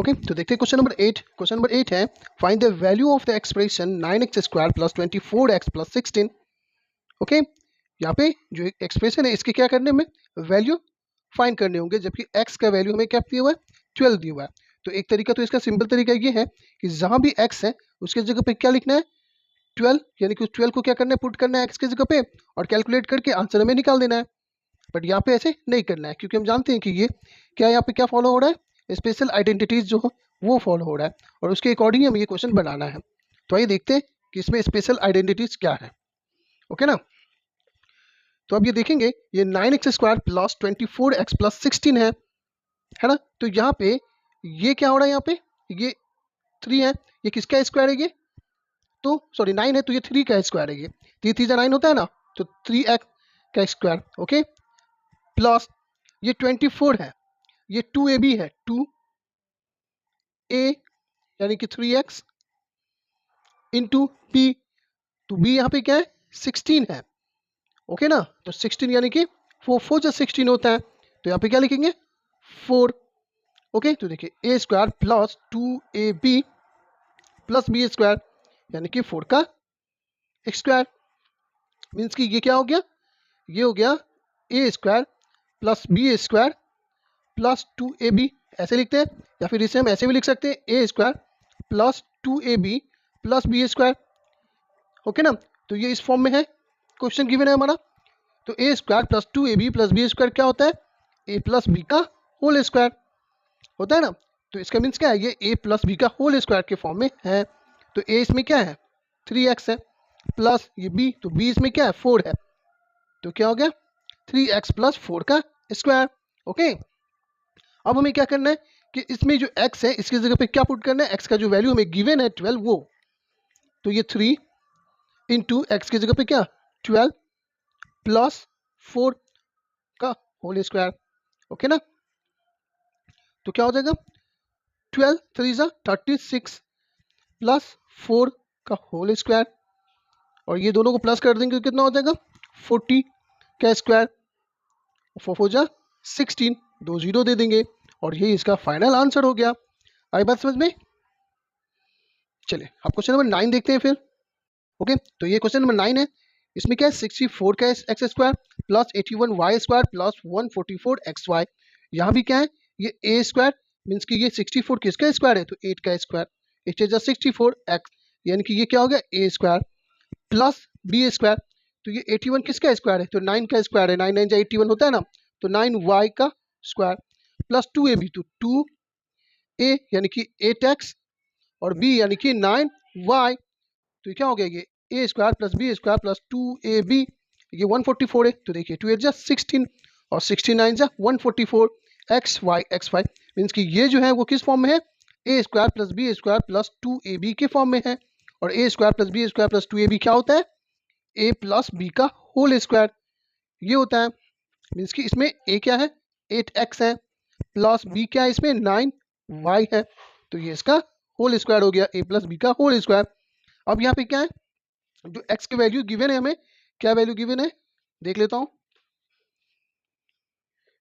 Okay, तो देखते हैं क्वेश्चन नंबर 8। क्वेश्चन नंबर 8 है find the value of the expression 9x² plus 24x plus 16। Okay, यहाँ पे जो एक्सप्रेशन है इसके क्या करने में वैल्यू फाइंड करने होंगे, जबकि x का वैल्यू हमें क्या दिया हुआ है 12 दिया हुआ है। तो एक तरीका तो इसका सिंपल तरीका ये है कि जहाँ भी x है उसके जगह पे क्या लिखना है 12, यानी कि उस 12 को क्या करना है पुट करना है x की जगह पे और कैलकुलेट करके आंसर हमें निकाल देना है। बट यहाँ पे ऐसे नहीं करना है, क्योंकि हम जानते हैं कि ये क्या यहाँ पे क्या फॉलो हो रहा है, स्पेशल आइडेंटिटीज जो हो वो फॉलो हो रहा है और उसके अकॉर्डिंग हमें ये क्वेश्चन बनाना है। तो आइए देखते हैं कि इसमें स्पेशल आइडेंटिटीज क्या है। ओके ना, तो अब ये देखेंगे ये 9x² प्लस 24x प्लस 16 है ना। तो यहाँ पे ये क्या हो रहा है, यहाँ पे ये 3 है, ये किसका स्क्वायर है, ये तो सॉरी 9 है तो ये 3 का स्क्वायर है, ये 3 3 9 होता है ना, तो 3x का स्क्वायर। ओके, प्लस ये 24 है, ये 2ab है, 2a यानी कि 3x इंटू b, तो b यहाँ पे क्या है 16 है। ओके ना, तो 16 यानी कि 4 जब 16 होता है तो यहाँ पे क्या लिखेंगे 4। ओके, तो देखिए a² plus 2ab plus b² यानी कि 4 का स्क्वायर, मीन्स कि ये क्या हो गया, ये हो गया a² plus b² plus 2ab, ऐसे लिखते हैं, या फिर इसे हम ऐसे भी लिख सकते हैं a² plus 2ab plus b²। Okay ना, तो ये इस फॉर्म में है, क्वेश्चन गिवन है हमारा। तो a² plus 2ab plus b² क्या होता है a प्लस b का होल स्क्वायर होता है ना। तो इसका मीन्स क्या है, ये a प्लस b का होल स्क्वायर के फॉर्म में है। तो a इसमें क्या है 3x है, प्लस ये b, तो b इसमें क्या है 4 है, तो क्या हो गया 3x प्लस 4 का स्क्वायर। ओके, अब हमें क्या करना है कि इसमें जो x है इसकी जगह पे क्या पुट करना है, x का जो वैल्यू हमें गिवन है 12 वो, तो ये 3 इंटू एक्स की जगह पे क्या 12 प्लस 4 का होल स्क्वायर। ओके ना, तो क्या हो जाएगा 12 3 36 प्लस 4 का होल स्क्वायर, और ये दोनों को प्लस कर देंगे तो कितना हो जाएगा 40 का स्क्वायर, 4 4 जा 16, 2 0 दे देंगे और ये इसका फाइनल आंसर हो गया। आई बात समझ में। चलिए अब क्वेश्चन नंबर 9 देखते हैं फिर। ओके, तो ये क्वेश्चन नंबर 9 है, इसमें क्या है 64 का x² plus 81y² plus 144xy। यहाँ भी क्या है ये a² मीन्स कि ये 64 किसका स्क्वायर है, तो 8 का स्क्वायर, 8 64x यानी कि ये क्या हो गया a² प्लस b², तो ये 81 किसका स्क्वायर है, तो 9 का स्क्वायर है, 9 9 81 होता है ना, तो 9y का स्क्वायर प्लस 2ab, तो 2a यानी कि 8x और b यानी कि 9y, तो क्या हो गया ये a² plus b² plus 2ab, ये 144 है, तो देखिए 2 8 जा 16 और 69 जा 144 xy मीन्स कि ये जो है वो किस फॉर्म में है a² plus b² plus 2ab के फॉर्म में है, और a² plus b² plus 2ab क्या होता है a प्लस b का होल स्क्वायर, ये होता है। मीन्स कि इसमें a क्या है 8x है प्लस b क्या है इसमें 9y है, तो ये इसका होल स्क्वायर हो गया a प्लस b का होल स्क्वायर। अब यहाँ पे क्या है जो x की वैल्यू गिवन है, हमें क्या वैल्यू गिवन है देख लेता हूँ।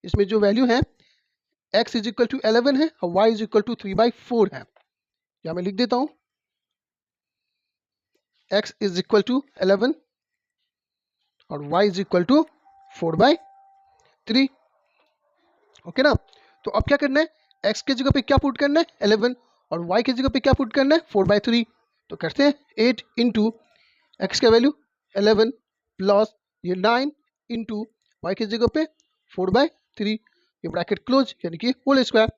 इसमें जो वैल्यू है x इज इक्वल टू 11 है और y इज इक्वल टू 3/4 है, यहाँ मैं लिख देता हूँ x इज इक्वल टू 11 और y is equal to 4/3। Okay ना, तो अब क्या करना है x की जगह पे क्या पुट करना है 11 और y की जगह पे क्या पुट करना है 4/3, तो करते हैं 8 इंटू एक्स का वैल्यू 11 प्लस ये 9 इंटू वाई की जगह पे 4/3, ये ब्रैकेट क्लोज यानी कि होल स्क्वायर।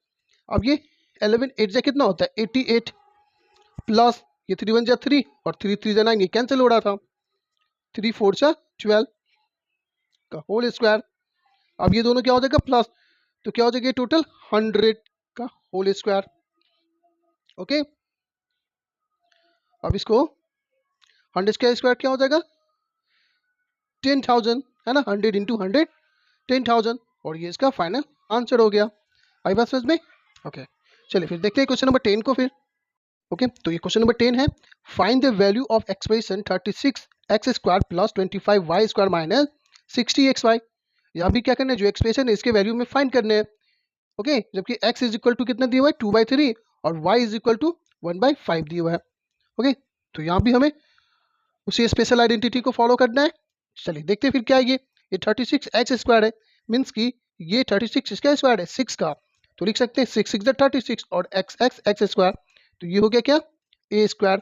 अब ये 11 8 जा कितना होता है 88 प्लस ये 3 1 जा 3 और 3 3 जा 9, ये कैंसिल हो रहा था, 3 4 जा 12 का होल स्क्वायर। अब ये दोनों क्या हो जाएगा प्लस, तो क्या हो जाएगा टोटल 100 का होल स्क्वायर। ओके, अब इसको 100 का स्क्वायर क्या हो जाएगा 10,000 है ना, 100 इंटू 100 10,000, और ये इसका फाइनल आंसर हो गया। आई बात समझ में। ओके, चलिए फिर देखते हैं क्वेश्चन नंबर 10 को फिर। ओके, तो ये क्वेश्चन नंबर 10 है find the value of expression 36x² plus 25y² minus 60xy। यहाँ भी क्या करना है जो एक्सप्रेशन है इसके वैल्यू में फाइंड करने हैं। ओके, जबकि x इज इक्वल टू कितना दिया हुआ है 2/3 और y इज इक्वल टू 1/5 दिया हुआ है। ओके, तो यहाँ भी हमें उसी स्पेशल आइडेंटिटी को फॉलो करना है। चलिए देखते हैं फिर क्या है ये 36x स्क्वायर है, मीन्स कि ये 36 किसका स्क्वायर है, 6 का। तो लिख सकते हैं 6 6 36 और x स्क्वायर, तो ये हो गया क्या, a स्क्वायर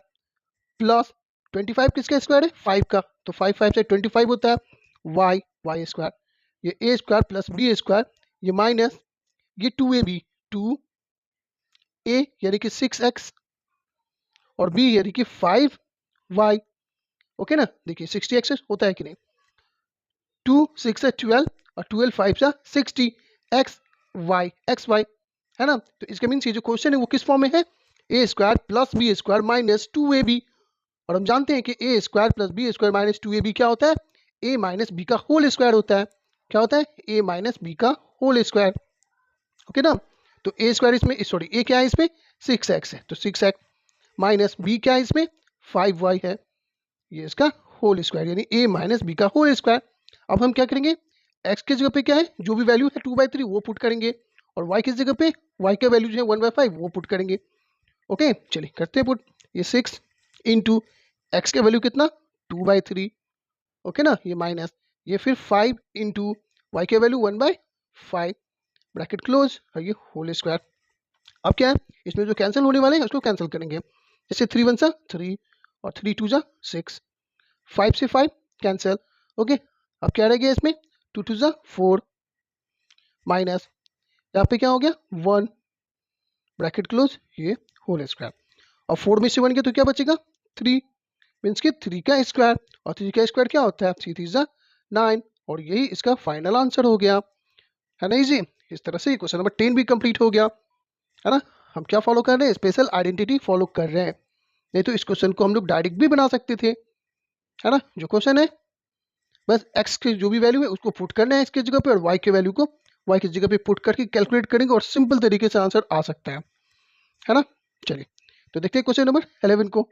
प्लस 25 किसका स्क्वायर है, 5 का। तो 5 5 से 25 होता है, y स्क्वायर, ये a square plus b square, ये माइनस ये 2ab 2a यानी कि 6x और b यानी कि 5y। ओके ना, देखिए 60x होता है कि नहीं, 2 6 है 12 और 12 5 से 60 एक्स वाई है ना। तो इसका मीन्स ये जो क्वेश्चन है वो किस फॉर्म में है, a square plus b square minus 2ab। और हम जानते हैं कि a square plus b square minus 2ab क्या होता है, ए माइनस बी का होल स्क्वायर होता है। क्या होता है, ए माइनस बी का होल स्क्वायर। ओके ना, तो ए स्क्वायर इसमें, सॉरी ए क्या है इसमें, 6x है, तो 6x माइनस बी क्या है इसमें, 5y है, ये इसका होल स्क्वायर यानी a माइनस बी का होल स्क्वायर। अब हम क्या करेंगे, x की जगह पे क्या है, जो भी वैल्यू है 2/3 वो पुट करेंगे, और y की जगह पे y का वैल्यू जो है 1/5 वो पुट करेंगे। ओके, चलिए करते हैं पुट। ये 6 इंटू एक्स का वैल्यू कितना, 2/3। ओके ना, ये माइनस ये फिर 5 इंटू वाई का वैल्यू 1/5 ब्रैकेट क्लोज, और ये होल स्क्वायर। अब क्या है, इसमें जो कैंसिल होने वाले हैं उसको कैंसिल करेंगे। जैसे 3 1 सा 3 और 3 2 जा 6, 5 से 5 कैंसिल। ओके, अब क्या रह गया इसमें, 2 2 जा 4 माइनस यहाँ पे क्या हो गया 1 ब्रैकेट क्लोज, ये होल स्क्वायर। और 4 में से 1 गया तो क्या बचेगा 3, मीन्स कि 3 का स्क्वायर, और 3 का स्क्वायर क्या होता है 3 3 जा 9, और यही इसका फाइनल आंसर हो गया, है ना इजी। इस तरह से क्वेश्चन नंबर 10 भी कंप्लीट हो गया, है ना। हम क्या फॉलो कर रहे हैं, स्पेशल आइडेंटिटी फॉलो कर रहे हैं, नहीं तो इस क्वेश्चन को हम लोग डायरेक्ट भी बना सकते थे, है ना। जो क्वेश्चन है बस x की जो भी वैल्यू है उसको पुट करना है इसकी जगह पे, और y की वैल्यू को y की जगह पे पुट करके कैलकुलेट करेंगे और सिंपल तरीके से आंसर आ सकता है ना। चलिए तो देखते हैं क्वेश्चन नंबर 11 को।